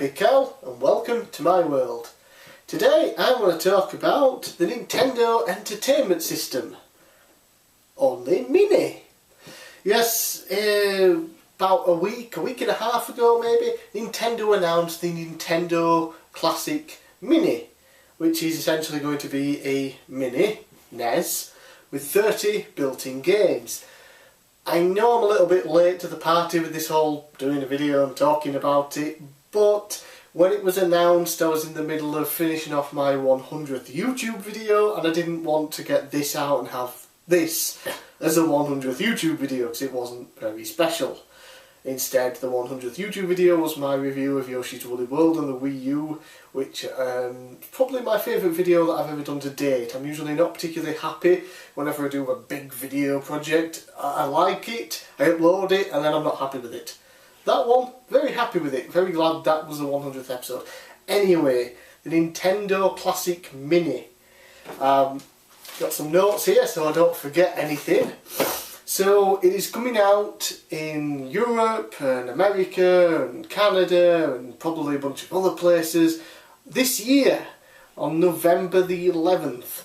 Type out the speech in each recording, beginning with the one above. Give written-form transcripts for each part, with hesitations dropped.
bigcal and welcome to my world. Today I want to talk about the Nintendo Entertainment System. Only Mini. Yes, about a week and a half ago maybe, Nintendo announced the Nintendo Classic Mini, which is essentially going to be a mini NES with 30 built-in games. I know I'm a little bit late to the party with this whole doing a video and talking about it, but when it was announced I was in the middle of finishing off my 100th YouTube video and I didn't want to get this out and have this as a 100th YouTube video because it wasn't very special. Instead, the 100th YouTube video was my review of Yoshi's Woolly World on the Wii U, which probably my favourite video that I've ever done to date. I'm usually not particularly happy whenever I do a big video project. I like it, I upload it, and then I'm not happy with it. That one, very happy with it, very glad that was the 100th episode. Anyway, the Nintendo Classic Mini. Got some notes here so I don't forget anything. So it is coming out in Europe and America and Canada and probably a bunch of other places this year on November the 11th.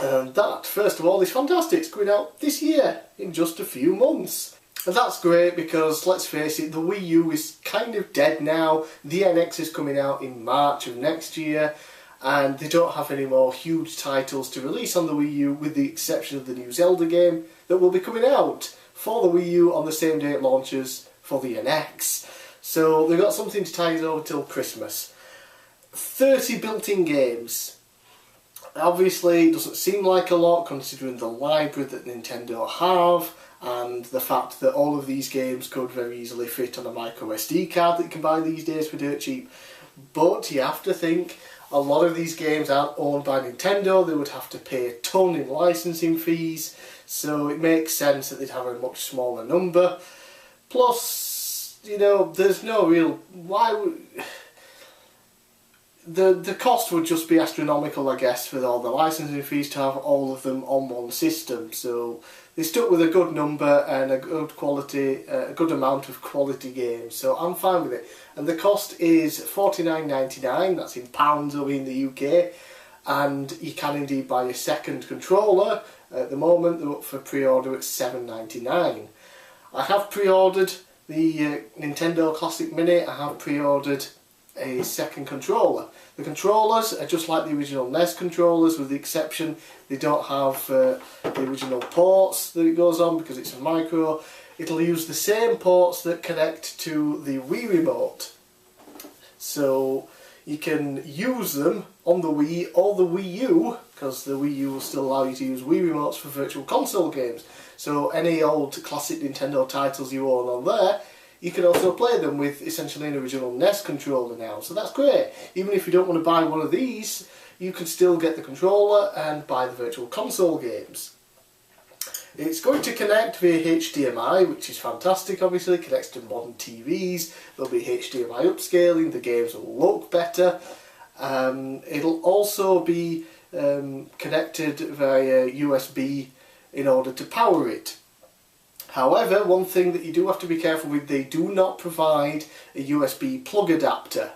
And that, first of all, is fantastic. It's coming out this year in just a few months. And that's great because, let's face it, the Wii U is kind of dead now. The NX is coming out in March of next year. And they don't have any more huge titles to release on the Wii U with the exception of the new Zelda game that will be coming out for the Wii U on the same day it launches for the NX. So they've got something to tide us over till Christmas. 30 built-in games. Obviously it doesn't seem like a lot considering the library that Nintendo have and the fact that all of these games could very easily fit on a micro SD card that you can buy these days for dirt cheap. But you have to think a lot of these games aren't owned by Nintendo. They would have to pay a ton in licensing fees, so it makes sense that they'd have a much smaller number. Plus, you know, there's no real... The cost would just be astronomical, I guess, for all the licensing fees to have all of them on one system. So they stuck with a good number and a good quality, a good amount of quality games. So I'm fine with it. And the cost is $49.99. That's in pounds over in the UK. And you can indeed buy a second controller. At the moment, they're up for pre-order at $7.99. I have pre-ordered the Nintendo Classic Mini. I have pre-ordered a second controller. The controllers are just like the original NES controllers, with the exception they don't have the original ports that it goes on because it's a micro. It'll use the same ports that connect to the Wii remote, so you can use them on the Wii or the Wii U, because the Wii U will still allow you to use Wii remotes for virtual console games. So any old classic Nintendo titles you own on there, you can also play them with essentially an original NES controller now, so that's great. Even if you don't want to buy one of these, you can still get the controller and buy the virtual console games. It's going to connect via HDMI, which is fantastic obviously. It connects to modern TVs, there'll be HDMI upscaling, the games will look better. It'll also be connected via USB in order to power it. However, one thing that you do have to be careful with, they do not provide a USB plug adapter.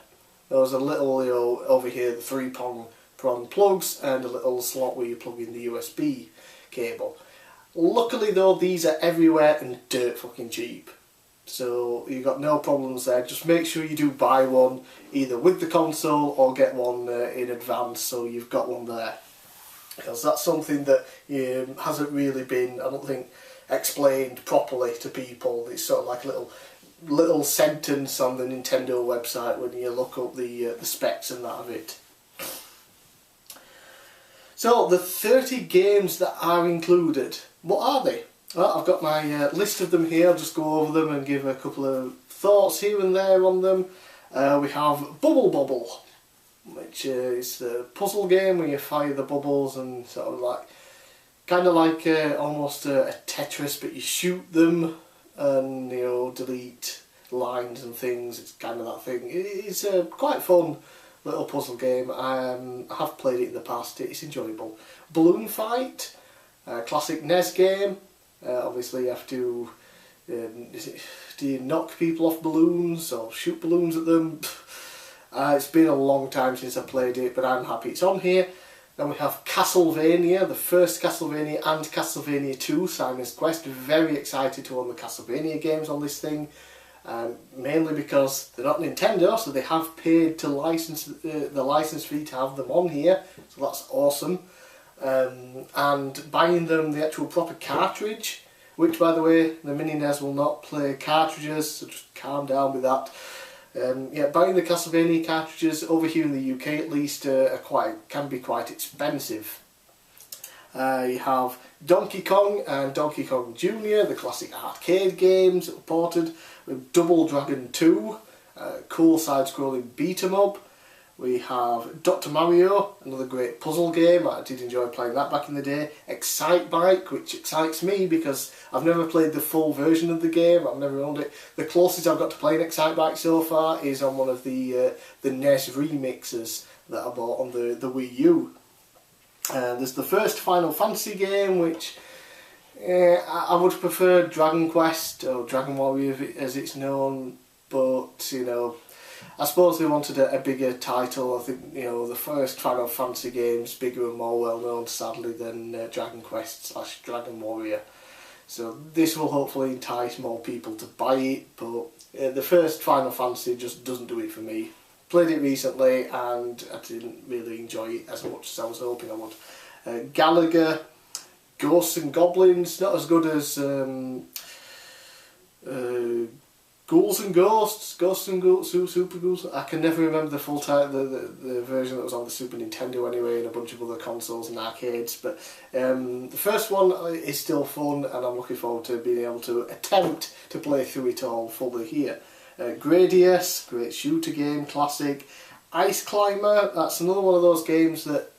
There's a little, you know, over here, the 3-prong plugs and a little slot where you plug in the USB cable. Luckily though, these are everywhere and dirt fucking cheap. So you've got no problems there. Just make sure you do buy one either with the console or get one in advance so you've got one there. Because that's something that hasn't really been, I don't think, explained properly to people. It's sort of like a little sentence on the Nintendo website when you look up the specs and that of it. So the 30 games that are included, what are they? Well, I've got my list of them here. I'll just go over them and give a couple of thoughts here and there on them. We have Bubble Bobble, which is the puzzle game where you fire the bubbles and sort of like kind of like almost a Tetris, but you shoot them and, you know, delete lines and things. It's kind of that thing. It's a quite fun little puzzle game. I have played it in the past. It's enjoyable. Balloon Fight, classic NES game. Obviously you have to do you knock people off balloons or shoot balloons at them? It's been a long time since I played it, but I'm happy it's on here. Then we have Castlevania, the first Castlevania and Castlevania 2, Simon's Quest. Very excited to own the Castlevania games on this thing. Mainly because they're not Nintendo, so they have paid to license the license fee to have them on here, so that's awesome. And buying them the actual proper cartridge, which by the way the Mini NES will not play cartridges, so just calm down with that. Yeah, buying the Castlevania cartridges over here in the UK at least can be quite expensive. You have Donkey Kong and Donkey Kong Jr., the classic arcade games that were ported, with Double Dragon 2, cool side-scrolling beat-em-up. We have Dr. Mario, another great puzzle game. I did enjoy playing that back in the day. Excite Bike, which excites me because I've never played the full version of the game. I've never owned it. The closest I've got to playing Excite Bike so far is on one of the NES remixes that I bought on the Wii U. There's the first Final Fantasy game, which I would prefer Dragon Quest or Dragon Warrior as it's known, but you know, I suppose they wanted a bigger title. I think, you know, the first Final Fantasy game's bigger and more well known, sadly, than Dragon Quest / Dragon Warrior. So this will hopefully entice more people to buy it, but the first Final Fantasy just doesn't do it for me. Played it recently and I didn't really enjoy it as much as I was hoping I would. Gallagher, Ghosts and Goblins, not as good as Ghouls and Ghosts, Super Ghouls. I can never remember the full title, the version that was on the Super Nintendo anyway, and a bunch of other consoles and arcades. But the first one is still fun, and I'm looking forward to being able to attempt to play through it all fully here. Gradius, great shooter game, classic. Ice Climber, that's another one of those games that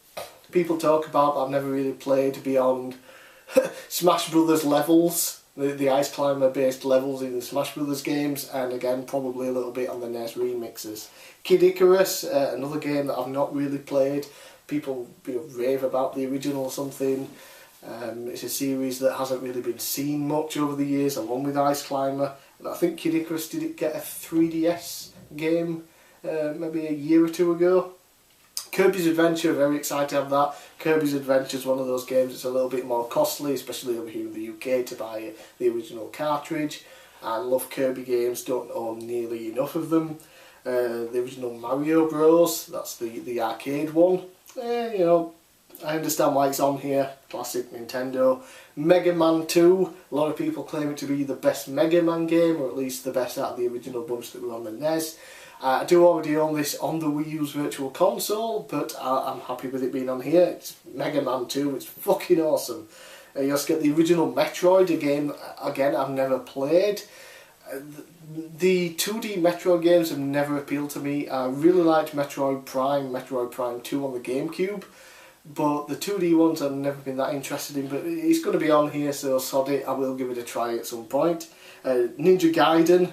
people talk about but I've never really played beyond Smash Brothers levels, the Ice Climber based levels in the Smash Brothers games, and again probably a little bit on the NES remixes. Kid Icarus, another game that I've not really played. People rave about the original or something. It's a series that hasn't really been seen much over the years, along with Ice Climber. I think Kid Icarus did get a 3DS game maybe a year or two ago. Kirby's Adventure, very excited to have that. Kirby's Adventure is one of those games that's a little bit more costly, especially over here in the UK, to buy the original cartridge. I love Kirby games, don't own nearly enough of them. The original Mario Bros, that's the arcade one. You know, I understand why it's on here, classic Nintendo. Mega Man 2, a lot of people claim it to be the best Mega Man game, or at least the best out of the original bunch that were on the NES. I do already own this on the Wii U's Virtual Console, but I'm happy with it being on here. It's Mega Man 2, it's fucking awesome. You also get the original Metroid, a game, again, I've never played. The 2D Metroid games have never appealed to me. I really liked Metroid Prime 2 on the GameCube, but the 2D ones I've never been that interested in, but it's going to be on here, so sod it, I will give it a try at some point. Ninja Gaiden,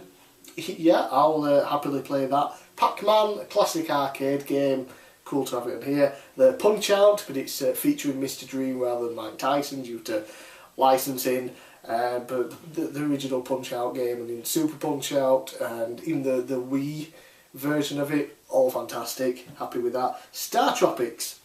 yeah, I'll happily play that. Pac-Man, a classic arcade game, cool to have it on here. The Punch-Out, but it's featuring Mr. Dream rather than Mike Tyson due to licensing. But the original Punch-Out game, and in Super Punch-Out, and in the Wii version of it, all fantastic, happy with that. Star Tropics,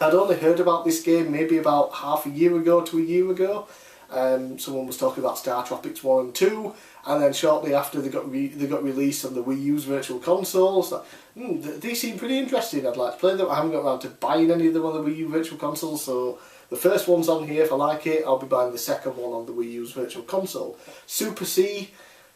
I'd only heard about this game maybe about half a year ago to a year ago. Someone was talking about Star Tropics 1 and 2, and then shortly after they got released on the Wii U's Virtual Console. So, they seem pretty interesting, I'd like to play them. I haven't got around to buying any of them on the Wii U Virtual Console, so the first one's on here. If I like it, I'll be buying the second one on the Wii U's Virtual Console. Super C,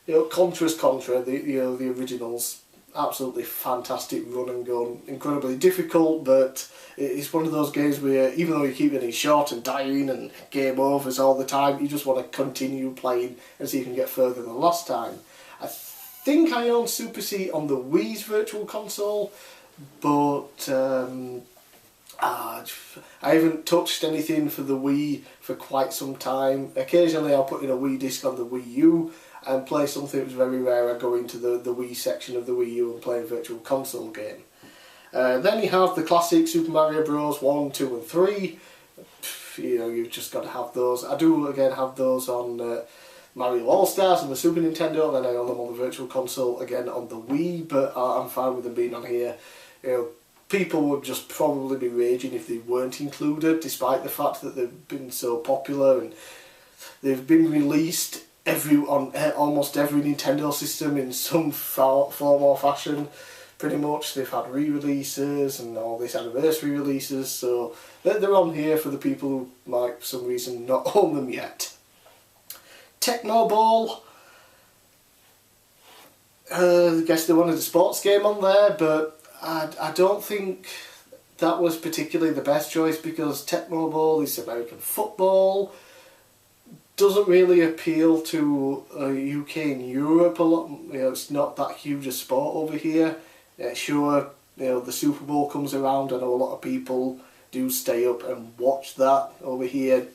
you know, Contra's Contra, the originals. Absolutely fantastic run and gun, incredibly difficult, but it's one of those games where even though you keep getting shot and dying and game overs all the time, you just want to continue playing and see if you can get further than last time. I think I own Super C on the Wii's Virtual Console, but I haven't touched anything for the Wii for quite some time. Occasionally I'll put in a Wii disc on the Wii U and play something that was very rare. I go into the Wii section of the Wii U and play a Virtual Console game. Then you have the classic Super Mario Bros. 1, 2 and 3. You know, you've just got to have those. I do again have those on the Mario All-Stars on the Super Nintendo, and then I own them on the Virtual Console again on the Wii, but I'm fine with them being on here. You know, people would just probably be raging if they weren't included, despite the fact that they've been so popular and they've been released on almost every Nintendo system in some form or fashion. Pretty much, they've had re-releases and all these anniversary releases, so they're on here for the people who might for some reason not own them yet. Techno Ball. I guess they wanted a sports game on there, but I don't think that was particularly the best choice, because Tecmo Bowl is American football, doesn't really appeal to UK and Europe a lot. You know, it's not that huge a sport over here. Sure, you know, the Super Bowl comes around. I know a lot of people do stay up and watch that over here,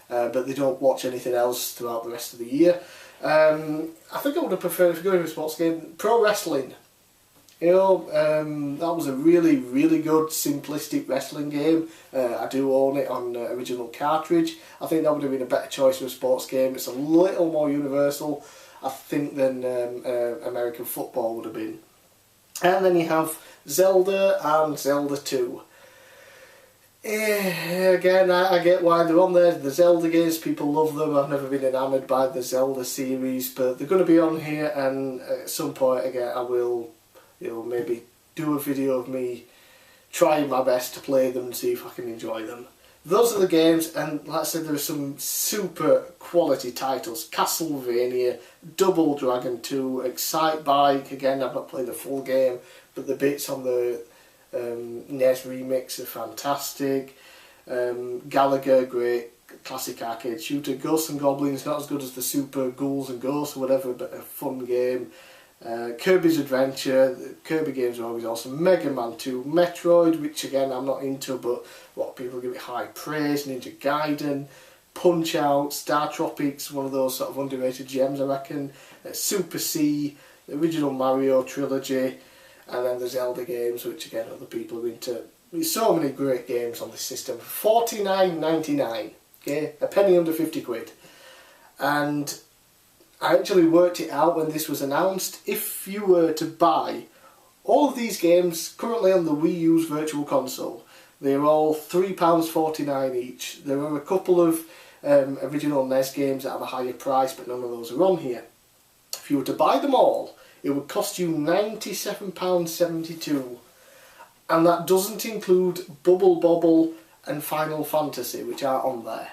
but they don't watch anything else throughout the rest of the year. I think I would have preferred, if you're going to a sports game, pro wrestling. You know, that was a really, really good simplistic wrestling game. I do own it on original cartridge. I think that would have been a better choice for a sports game. It's a little more universal, I think, than American football would have been. And then you have Zelda and Zelda 2. Again, I get why they're on there. The Zelda games, people love them. I've never been enamoured by the Zelda series, but they're going to be on here, and at some point again I will, you know, maybe do a video of me trying my best to play them and see if I can enjoy them. Those are the games, and like I said, there are some super quality titles. Castlevania, Double Dragon 2, Excite Bike. Again, I've not played the full game, but the bits on the NES remix are fantastic. Galaga, great classic arcade shooter. Ghosts and Goblins, not as good as the Super Ghouls and Ghosts or whatever, but a fun game. Kirby's Adventure, the Kirby games are always awesome. Mega Man 2, Metroid, which again I'm not into, but a lot of people give it high praise. Ninja Gaiden, Punch Out, Star Tropics, one of those sort of underrated gems I reckon. Super C, the original Mario trilogy, and then the Zelda games, which again other people are into. There's so many great games on this system. $49.99, okay, a penny under 50 quid. And I actually worked it out when this was announced. If you were to buy all of these games currently on the Wii U's Virtual Console, they're all £3.49 each. There are a couple of original NES games that have a higher price, but none of those are on here. If you were to buy them all, it would cost you £97.72, and that doesn't include Bubble Bobble and Final Fantasy, which are on there.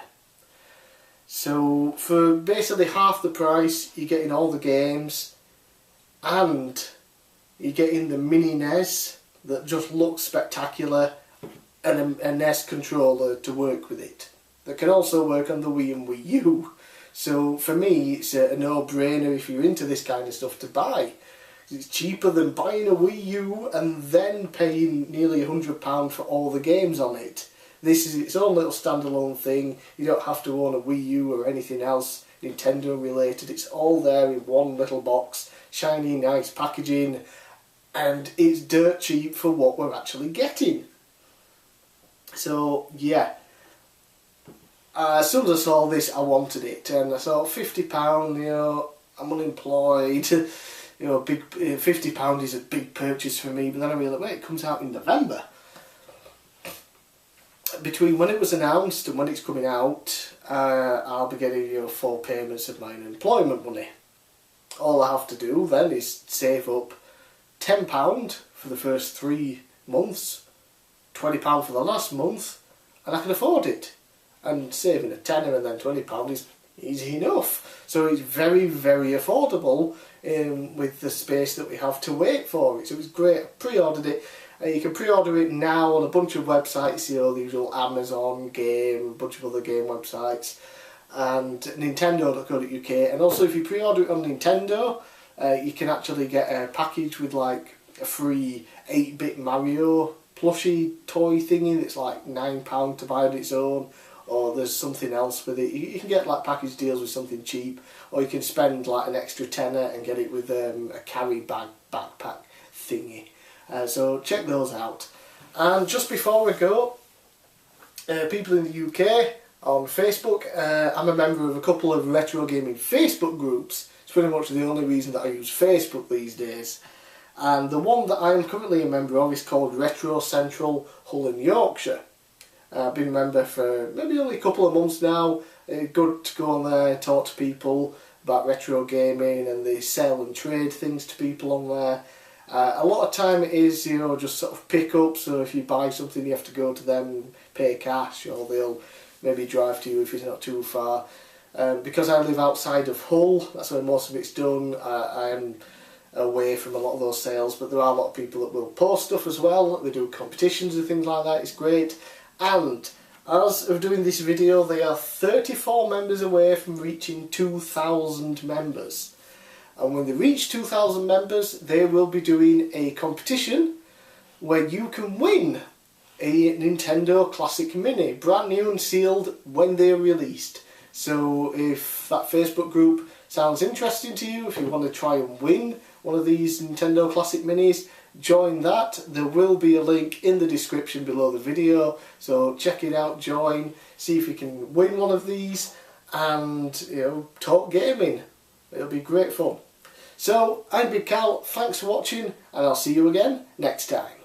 So for basically half the price, you're getting all the games, and you're getting the mini NES that just looks spectacular, and a NES controller to work with it, that can also work on the Wii and Wii U. So for me, it's a no-brainer if you're into this kind of stuff to buy. It's cheaper than buying a Wii U and then paying nearly £100 for all the games on it. This is its own little standalone thing. You don't have to own a Wii U or anything else Nintendo related. It's all there in one little box, shiny, nice packaging, and it's dirt cheap for what we're actually getting. So yeah, as soon as I saw this, I wanted it, and I thought £50, you know, I'm unemployed, you know, big £50 is a big purchase for me. But then I realised, wait, it comes out in November. Between when it was announced and when it's coming out, I'll be getting, you know, 4 payments of my unemployment money. All I have to do then is save up £10 for the first 3 months, £20 for the last month, and I can afford it. And saving a tenner and then £20 is easy enough. So it's very, very affordable with the space that we have to wait for it. So it was great. I pre-ordered it. You can pre-order it now on a bunch of websites, you know, the usual Amazon game, a bunch of other game websites, and Nintendo.co.uk. And also, if you pre-order it on Nintendo, you can actually get a package with like a free 8-bit Mario plushie toy thingy that's like £9 to buy on its own, or there's something else with it. You can get like package deals with something cheap, or you can spend like an extra tenner and get it with a carry bag backpack thingy. So check those out. And just before we go, people in the UK, on Facebook. I'm a member of a couple of retro gaming Facebook groups. It's pretty much the only reason that I use Facebook these days. And the one that I am currently a member of is called Retro Central Hull and Yorkshire. I've been a member for maybe only a couple of months now. Good to go on there, talk to people about retro gaming, and they sell and trade things to people on there. A lot of time it is, you know, just sort of pick up, so if you buy something you have to go to them and pay cash, or they'll maybe drive to you if it's not too far. Because I live outside of Hull, that's where most of it's done. I am away from a lot of those sales, but there are a lot of people that will post stuff as well. They do competitions and things like that. It's great. And as of doing this video, they are 34 members away from reaching 2,000 members. And when they reach 2,000 members, they will be doing a competition where you can win a Nintendo Classic Mini, brand new and sealed when they're released. So if that Facebook group sounds interesting to you, if you want to try and win one of these Nintendo Classic Minis, join that. There will be a link in the description below the video, so check it out, join, see if you can win one of these, and, you know, talk gaming. It'll be great fun. So, I'm bigcal, thanks for watching, and I'll see you again next time.